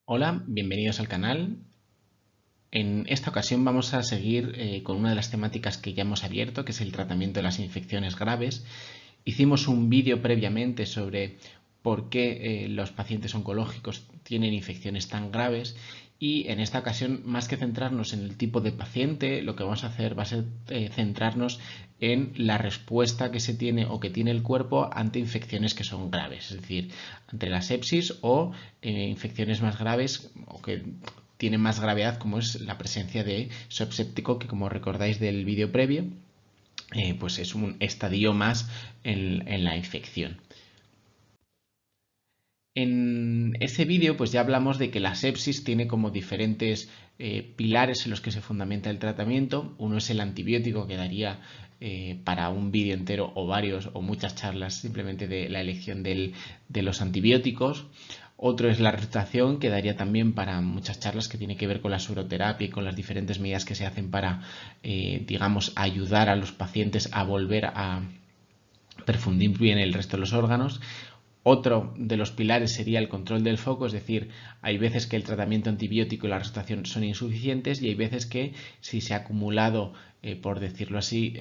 Hola, bienvenidos al canal. En esta ocasión vamos a seguir con una de las temáticas que ya hemos abierto, que es el tratamiento de las infecciones graves. Hicimos un vídeo previamente sobre por qué los pacientes oncológicos tienen infecciones tan graves y en esta ocasión, más que centrarnos en el tipo de paciente, lo que vamos a hacer va a ser centrarnos en la respuesta que se tiene o que tiene el cuerpo ante infecciones que son graves, es decir, ante la sepsis o infecciones más graves o que tienen más gravedad, como es la presencia de shock séptico, que como recordáis del vídeo previo, pues es un estadio más en la infección. En ese vídeo pues ya hablamos de que la sepsis tiene como diferentes pilares en los que se fundamenta el tratamiento. Uno es el antibiótico, que daría para un vídeo entero o varios o muchas charlas simplemente de la elección de los antibióticos. Otro es la resucitación, que daría también para muchas charlas, que tiene que ver con la sueroterapia y con las diferentes medidas que se hacen para, digamos, ayudar a los pacientes a volver a perfundir bien el resto de los órganos. Otro de los pilares sería el control del foco, es decir, hay veces que el tratamiento antibiótico y la resucitación son insuficientes y hay veces que si se ha acumulado, por decirlo así,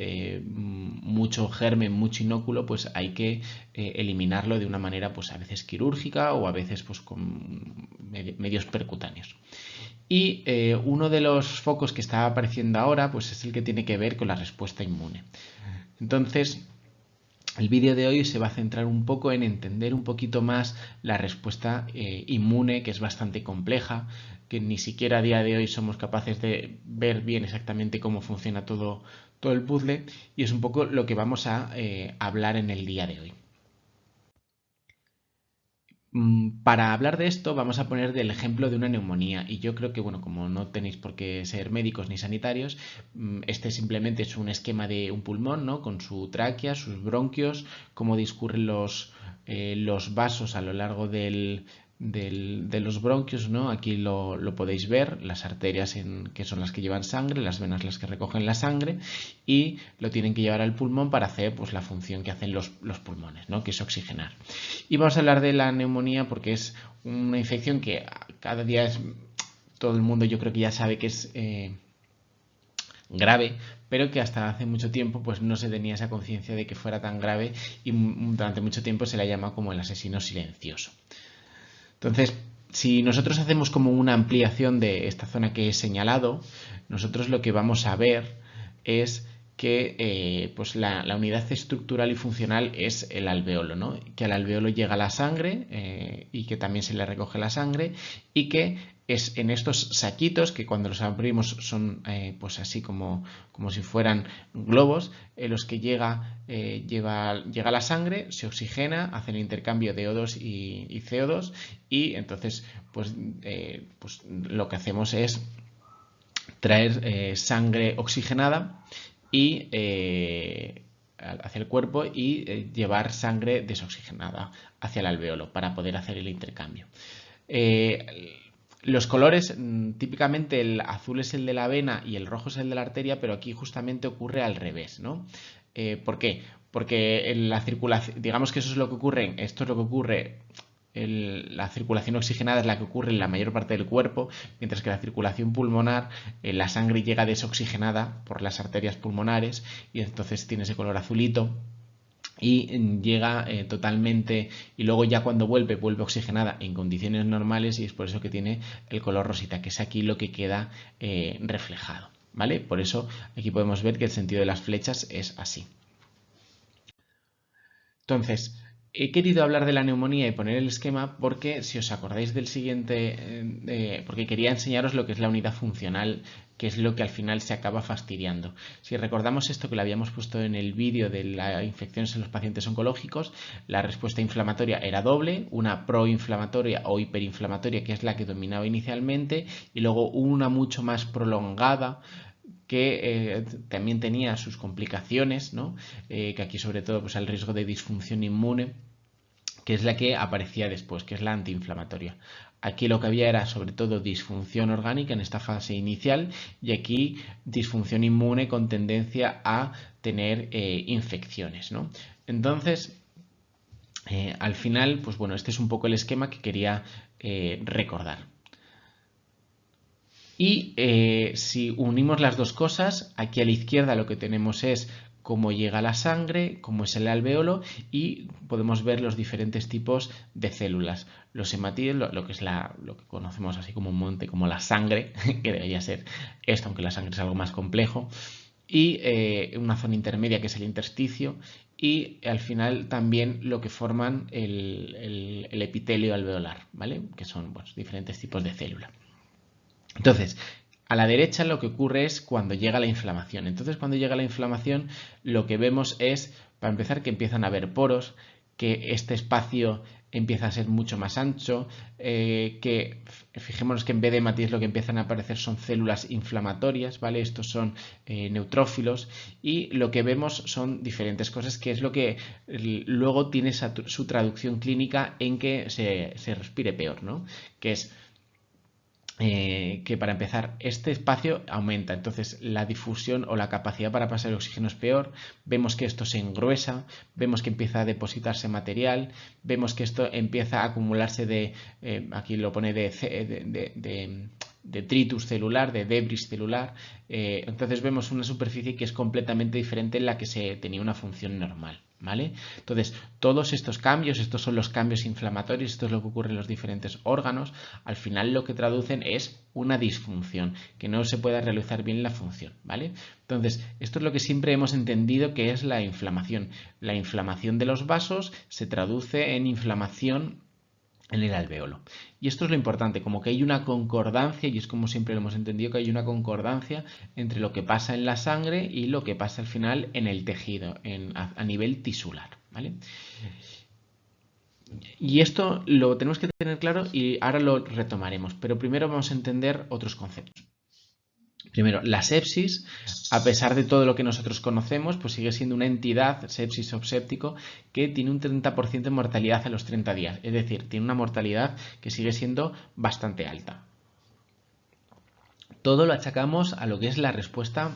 mucho germen, mucho inóculo, pues hay que eliminarlo de una manera pues a veces quirúrgica o a veces pues con medios percutáneos. Y uno de los focos que está apareciendo ahora pues es el que tiene que ver con la respuesta inmune. Entonces, el vídeo de hoy se va a centrar un poco en entender un poquito más la respuesta inmune, que es bastante compleja, que ni siquiera a día de hoy somos capaces de ver bien exactamente cómo funciona todo el puzzle, y es un poco lo que vamos a hablar en el día de hoy. Para hablar de esto vamos a poner del ejemplo de una neumonía, y yo creo que, bueno, como no tenéis por qué ser médicos ni sanitarios, este simplemente es un esquema de un pulmón, ¿no? Con su tráquea, sus bronquios, cómo discurren los vasos a lo largo de los bronquios, ¿no? Aquí lo podéis ver, las arterias que son las que llevan sangre, las venas las que recogen la sangre, y lo tienen que llevar al pulmón para hacer pues la función que hacen los pulmones, ¿no? Que es oxigenar. Y vamos a hablar de la neumonía porque es una infección que cada día todo el mundo, yo creo que ya sabe que es grave, pero que hasta hace mucho tiempo pues no se tenía esa conciencia de que fuera tan grave, y durante mucho tiempo se la llama como el asesino silencioso. Entonces, si nosotros hacemos como una ampliación de esta zona que he señalado, nosotros lo que vamos a ver es que pues la unidad estructural y funcional es el alveolo, ¿no? Que al alveolo llega la sangre y que también se le recoge la sangre, y que es en estos saquitos, que cuando los abrimos son pues así como si fueran globos, en los que llega la sangre, se oxigena, hace el intercambio de O2 y CO2, y entonces pues lo que hacemos es traer sangre oxigenada y hacia el cuerpo, y llevar sangre desoxigenada hacia el alveolo para poder hacer el intercambio. Los colores, típicamente el azul es el de la vena y el rojo es el de la arteria, pero aquí justamente ocurre al revés, ¿no? ¿Por qué? Porque en la circulación, digamos que eso es lo que ocurre, esto es lo que ocurre, la circulación oxigenada es la que ocurre en la mayor parte del cuerpo, mientras que la circulación pulmonar, la sangre llega desoxigenada por las arterias pulmonares y entonces tiene ese color azulito, y llega totalmente, y luego ya cuando vuelve oxigenada en condiciones normales, y es por eso que tiene el color rosita, que es aquí lo que queda reflejado, ¿vale? Por eso aquí podemos ver que el sentido de las flechas es así. Entonces, he querido hablar de la neumonía y poner el esquema porque, si os acordáis del siguiente, porque quería enseñaros lo que es la unidad funcional, que es lo que al final se acaba fastidiando. Si recordamos esto que lo habíamos puesto en el vídeo de las infecciones en los pacientes oncológicos, la respuesta inflamatoria era doble, una proinflamatoria o hiperinflamatoria, que es la que dominaba inicialmente, y luego una mucho más prolongada, que también tenía sus complicaciones, ¿no? Que aquí sobre todo pues el riesgo de disfunción inmune, que es la que aparecía después, que es la antiinflamatoria. Aquí lo que había era sobre todo disfunción orgánica en esta fase inicial, y aquí disfunción inmune con tendencia a tener infecciones, ¿no? Entonces, al final, pues bueno, este es un poco el esquema que quería recordar. Y si unimos las dos cosas, aquí a la izquierda lo que tenemos es cómo llega la sangre, cómo es el alveolo, y podemos ver los diferentes tipos de células. Los hematídeos, lo que es lo que conocemos así comúnmente como la sangre, que debería ser esto, aunque la sangre es algo más complejo, y una zona intermedia que es el intersticio, y al final también lo que forman el epitelio alveolar, ¿vale? Que son diferentes tipos de célula. Entonces, a la derecha lo que ocurre es cuando llega la inflamación. Entonces, cuando llega la inflamación, lo que vemos es, para empezar, que empiezan a haber poros, que este espacio empieza a ser mucho más ancho, que fijémonos que en vez de hematíes lo que empiezan a aparecer son células inflamatorias, ¿vale? Estos son neutrófilos, y lo que vemos son diferentes cosas, que es lo que luego tiene su traducción clínica en que se respire peor, ¿no? Que es que para empezar este espacio aumenta, entonces la difusión o la capacidad para pasar el oxígeno es peor, vemos que esto se engruesa, vemos que empieza a depositarse material, vemos que esto empieza a acumularse aquí lo pone de detritus celular, de debris celular, entonces vemos una superficie que es completamente diferente en la que se tenía una función normal. ¿Vale? Entonces, todos estos cambios, estos son los cambios inflamatorios, esto es lo que ocurre en los diferentes órganos, al final lo que traducen es una disfunción, que no se pueda realizar bien la función, ¿vale? Entonces, esto es lo que siempre hemos entendido que es la inflamación. La inflamación de los vasos se traduce en inflamación en el alveolo. Y esto es lo importante, como que hay una concordancia, y es como siempre lo hemos entendido, que hay una concordancia entre lo que pasa en la sangre y lo que pasa al final en el tejido, a nivel tisular, ¿vale? Y esto lo tenemos que tener claro y ahora lo retomaremos, pero primero vamos a entender otros conceptos. Primero, la sepsis, a pesar de todo lo que nosotros conocemos, pues sigue siendo una entidad, sepsis o séptico, que tiene un 30% de mortalidad a los 30 días. Es decir, tiene una mortalidad que sigue siendo bastante alta. Todo lo achacamos a lo que es la respuesta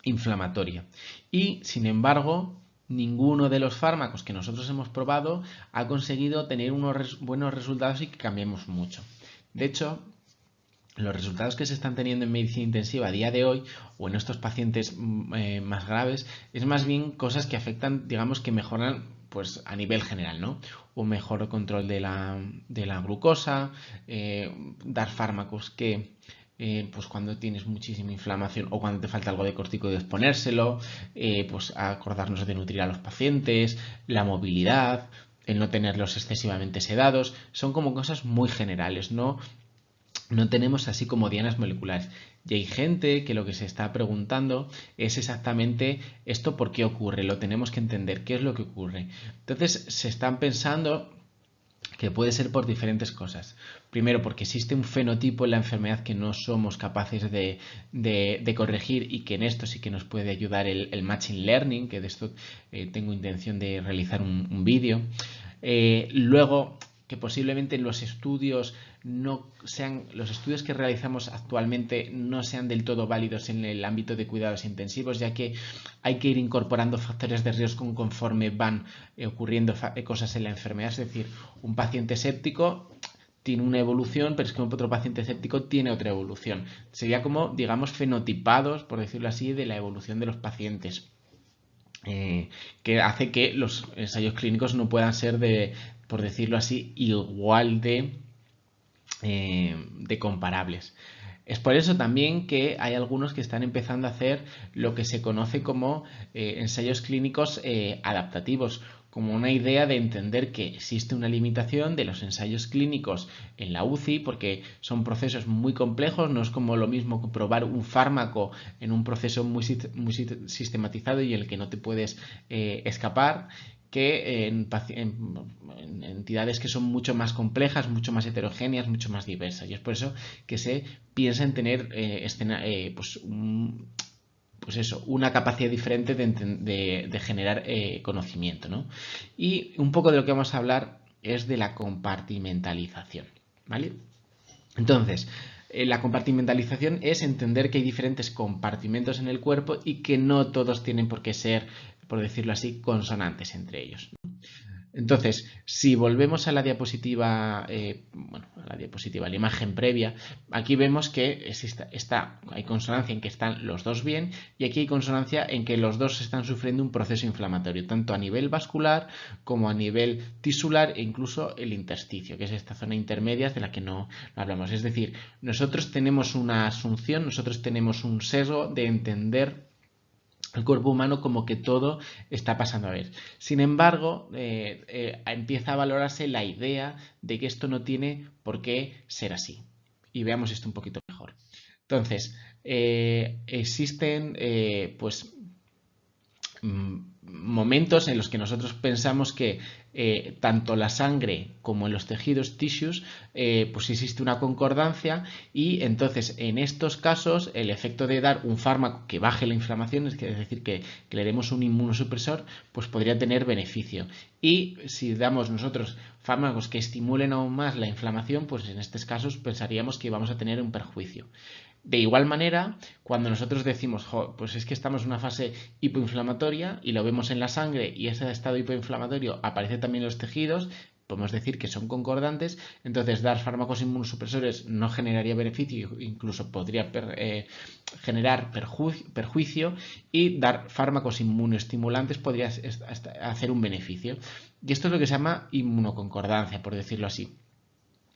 inflamatoria. Y, sin embargo, ninguno de los fármacos que nosotros hemos probado ha conseguido tener unos buenos resultados y que cambiemos mucho. De hecho, los resultados que se están teniendo en medicina intensiva a día de hoy o en estos pacientes más graves es más bien cosas que afectan, digamos, que mejoran pues a nivel general, ¿no? Un mejor control de la glucosa, dar fármacos que pues cuando tienes muchísima inflamación o cuando te falta algo de corticoides ponérselo, pues acordarnos de nutrir a los pacientes, la movilidad, el no tenerlos excesivamente sedados, son como cosas muy generales, no tenemos así como dianas moleculares. Y hay gente que lo que se está preguntando es exactamente esto por qué ocurre, lo tenemos que entender, qué es lo que ocurre. Entonces se están pensando que puede ser por diferentes cosas. Primero, porque existe un fenotipo en la enfermedad que no somos capaces de corregir y que en esto sí que nos puede ayudar el Machine Learning, que de esto tengo intención de realizar un vídeo. Luego, que posiblemente los estudios que realizamos actualmente no sean del todo válidos en el ámbito de cuidados intensivos, ya que hay que ir incorporando factores de riesgo conforme van ocurriendo cosas en la enfermedad. Es decir, un paciente séptico tiene una evolución, pero es que otro paciente séptico tiene otra evolución. Sería como, digamos, fenotipados, por decirlo así, de la evolución de los pacientes. Que hace que los ensayos clínicos no puedan ser por decirlo así, igual de comparables. Es por eso también que hay algunos que están empezando a hacer lo que se conoce como ensayos clínicos adaptativos, como una idea de entender que existe una limitación de los ensayos clínicos en la UCI, porque son procesos muy complejos, no es como lo mismo que probar un fármaco en un proceso muy sistematizado y en el que no te puedes escapar, que en entidades que son mucho más complejas, mucho más heterogéneas, mucho más diversas. Y es por eso que se piensa en tener una capacidad diferente de generar conocimiento, ¿no? Y un poco de lo que vamos a hablar es de la compartimentalización, ¿vale? Entonces, la compartimentalización es entender que hay diferentes compartimentos en el cuerpo y que no todos tienen por qué ser, por decirlo así, consonantes entre ellos. Entonces, si volvemos a la diapositiva, a la imagen previa, aquí vemos que hay consonancia en que están los dos bien y aquí hay consonancia en que los dos están sufriendo un proceso inflamatorio, tanto a nivel vascular como a nivel tisular e incluso el intersticio, que es esta zona intermedia de la que no hablamos. Es decir, nosotros tenemos una asunción, nosotros tenemos un sesgo de entender el cuerpo humano como que todo está pasando a ver. Sin embargo, empieza a valorarse la idea de que esto no tiene por qué ser así. Y veamos esto un poquito mejor. Entonces, existen pues momentos en los que nosotros pensamos que tanto la sangre como en los tejidos, tissues, pues existe una concordancia y entonces en estos casos el efecto de dar un fármaco que baje la inflamación, es decir, que le demos un inmunosupresor, pues podría tener beneficio. Y si damos nosotros fármacos que estimulen aún más la inflamación, pues en estos casos pensaríamos que vamos a tener un perjuicio. De igual manera, cuando nosotros decimos, pues es que estamos en una fase hipoinflamatoria y lo vemos en la sangre y ese estado hipoinflamatorio aparece también en los tejidos, podemos decir que son concordantes, entonces dar fármacos inmunosupresores no generaría beneficio, incluso podría generar perjuicio, y dar fármacos inmunoestimulantes podría hacer un beneficio. Y esto es lo que se llama inmunoconcordancia, por decirlo así.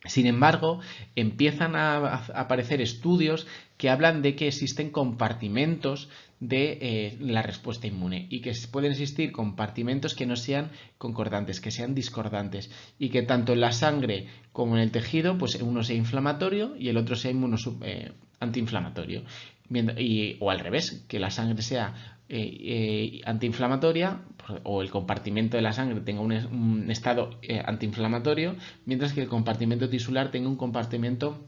Sin embargo, empiezan a aparecer estudios que hablan de que existen compartimentos de la respuesta inmune y que pueden existir compartimentos que no sean concordantes, que sean discordantes y que tanto en la sangre como en el tejido, pues uno sea inflamatorio y el otro sea antiinflamatorio. O al revés, que la sangre sea antiinflamatoria o el compartimento de la sangre tenga un estado antiinflamatorio, mientras que el compartimento tisular tenga un compartimento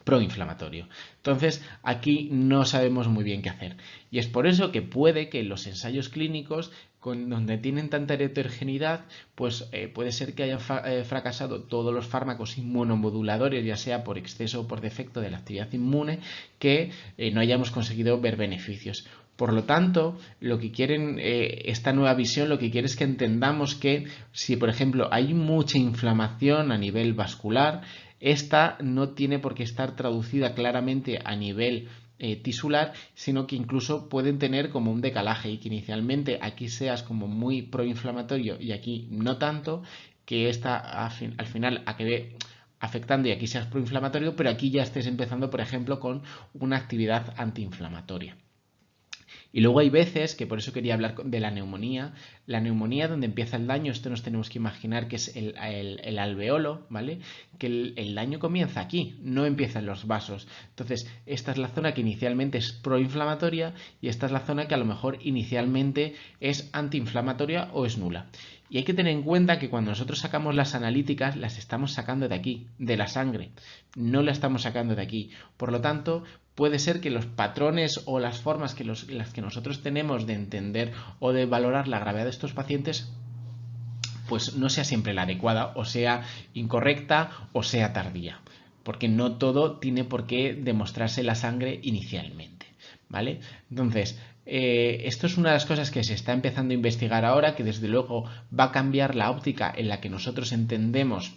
proinflamatorio. Entonces, aquí no sabemos muy bien qué hacer. Y es por eso que puede que los ensayos clínicos, donde tienen tanta heterogeneidad, pues puede ser que hayan fracasado todos los fármacos inmunomoduladores, ya sea por exceso o por defecto de la actividad inmune, que no hayamos conseguido ver beneficios. Por lo tanto, lo que quieren esta nueva visión, lo que quiere es que entendamos que si, por ejemplo, hay mucha inflamación a nivel vascular, esta no tiene por qué estar traducida claramente a nivel tisular, sino que incluso pueden tener como un decalaje y que inicialmente aquí seas como muy proinflamatorio y aquí no tanto, que esta al final acabe afectando y aquí seas proinflamatorio, pero aquí ya estés empezando, por ejemplo, con una actividad antiinflamatoria. Y luego hay veces, que por eso quería hablar de la neumonía donde empieza el daño, esto nos tenemos que imaginar que es el alveolo, ¿vale? Que el daño comienza aquí, no empieza en los vasos. Entonces, esta es la zona que inicialmente es proinflamatoria y esta es la zona que a lo mejor inicialmente es antiinflamatoria o es nula. Y hay que tener en cuenta que cuando nosotros sacamos las analíticas, las estamos sacando de aquí, de la sangre, no la estamos sacando de aquí. Por lo tanto, puede ser que los patrones o las formas las que nosotros tenemos de entender o de valorar la gravedad de estos pacientes pues no sea siempre la adecuada, o sea incorrecta o sea tardía, porque no todo tiene por qué demostrarse en la sangre inicialmente, ¿vale? Entonces, esto es una de las cosas que se está empezando a investigar ahora, que desde luego va a cambiar la óptica en la que nosotros entendemos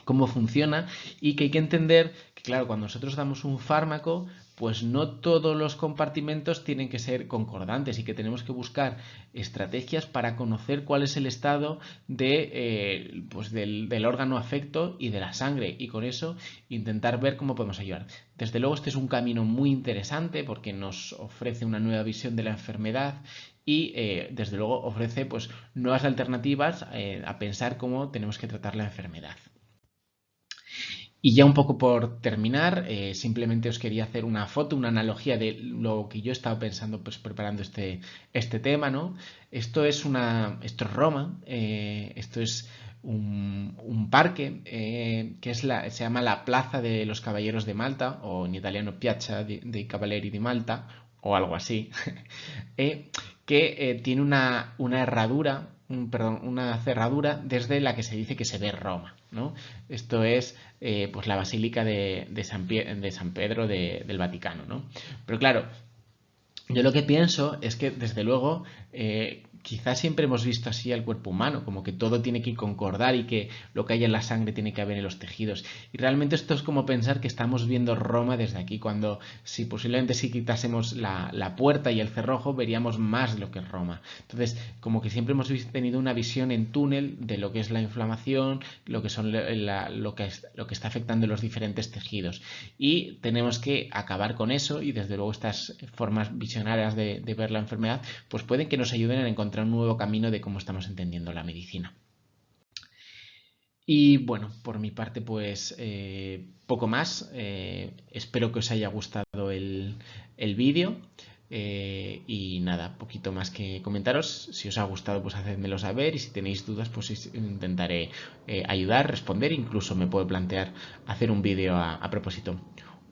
cómo funciona y que hay que entender que, claro, cuando nosotros damos un fármaco, pues no todos los compartimentos tienen que ser concordantes y que tenemos que buscar estrategias para conocer cuál es el estado pues del órgano afecto y de la sangre y con eso intentar ver cómo podemos ayudar. Desde luego este es un camino muy interesante porque nos ofrece una nueva visión de la enfermedad y desde luego ofrece pues nuevas alternativas a pensar cómo tenemos que tratar la enfermedad. Y ya un poco por terminar, simplemente os quería hacer una foto, una analogía de lo que yo he estado pensando pues preparando este tema, ¿no? Esto es Roma, esto es un parque que se llama la Plaza de los Caballeros de Malta, o en italiano Piazza dei Cavalieri di Malta, o algo así, que tiene una herradura, una cerradura desde la que se dice que se ve Roma, ¿no? Esto es pues la Basílica de San Pedro del Vaticano, ¿no? Pero claro, yo lo que pienso es que desde luego quizás siempre hemos visto así al cuerpo humano, como que todo tiene que concordar y que lo que hay en la sangre tiene que haber en los tejidos. Y realmente esto es como pensar que estamos viendo Roma desde aquí, cuando si posiblemente si quitásemos la puerta y el cerrojo veríamos más lo que es Roma. Entonces, como que siempre hemos tenido una visión en túnel de lo que es la inflamación, lo que son lo que está afectando los diferentes tejidos. Y tenemos que acabar con eso, y desde luego estas formas visionarias de ver la enfermedad pues pueden que nos ayuden a encontrar un nuevo camino de cómo estamos entendiendo la medicina. Y bueno, por mi parte pues poco más. Espero que os haya gustado el vídeo. Y nada, poquito más que comentaros. Si os ha gustado, pues hacedmelo saber, y si tenéis dudas, pues intentaré ayudar, responder, incluso me puedo plantear hacer un vídeo a propósito.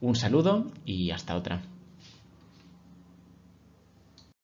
Un saludo y hasta otra.